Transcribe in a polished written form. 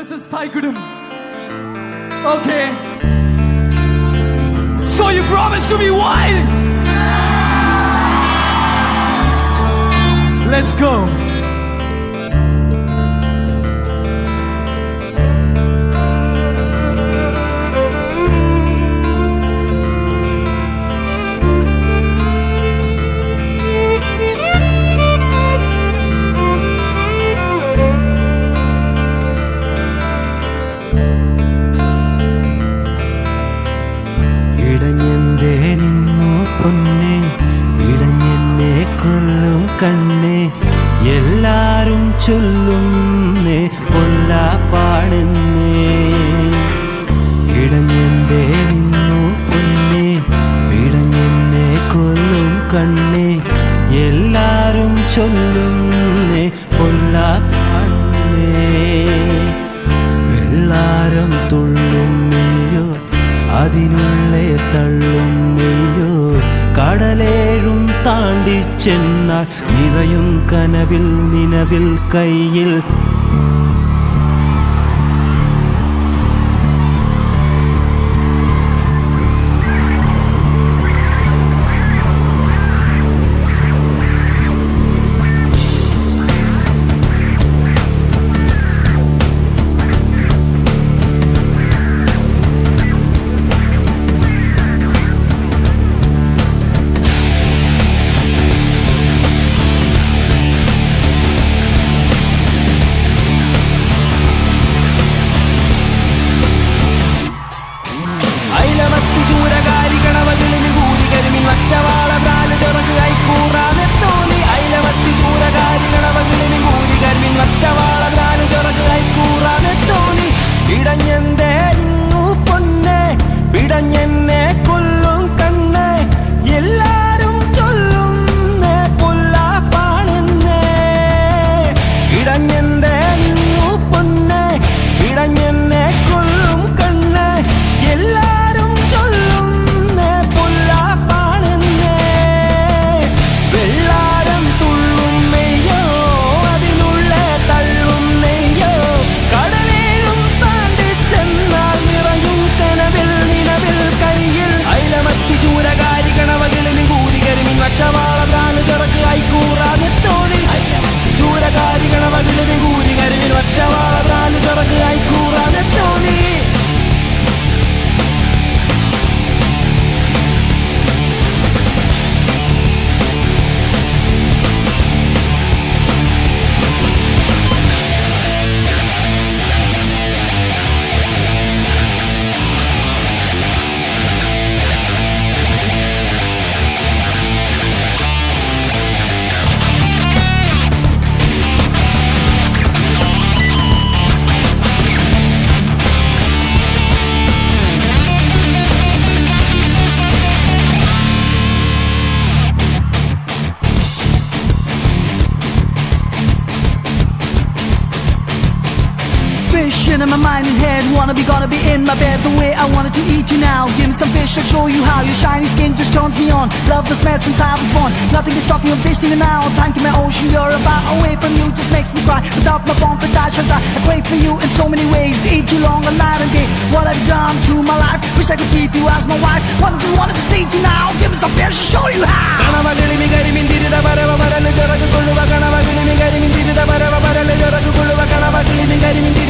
This is Taikudum. Okay. So you promise to be wild? Let's go. കണ്ണേ എല്ലാരും ചൊല്ലുന്നേ പൊല്ലാപ്പാടുന്നേ ഇടഞ്ഞെന്തേ നിന്നു പൊന്നേ പിടഞ്ഞെന്നെ കൊല്ലും കണ്ണേ എല്ലാരും ചൊല്ലുന്നേ പൊല്ലാപ്പാടുന്നേ വെള്ളാരം തുള്ളും മെയ്യോ അതിനുള്ളേ തള്ളും മെയ്യോ കടലേഴും താണ്ടി ചെന്നാൽ നിറയും കനവിൽ നിലവിൽ കയ്യിൽ In my mind and head, wanna be gonna be in my bed the way I wanted to eat you now. Give me some fish, I'll show you how. Your shiny skin just turns me on. Love the smell since I was born. Nothing can stop me from tasting it now. Thank you, my ocean, you're about away from you just makes me cry. Without my bone, could I shall die. I crave for you in so many ways. Eat you long all night and day. What I've done to my life, wish I could keep you as my wife. Wanted to see you now. Give me some fish, show you how. Kanavagalimi garimindirida barava barale joragu kolluva. Kanavagalimi garimindirida barava barale joragu kolluva. Kanavagalimi garimindirida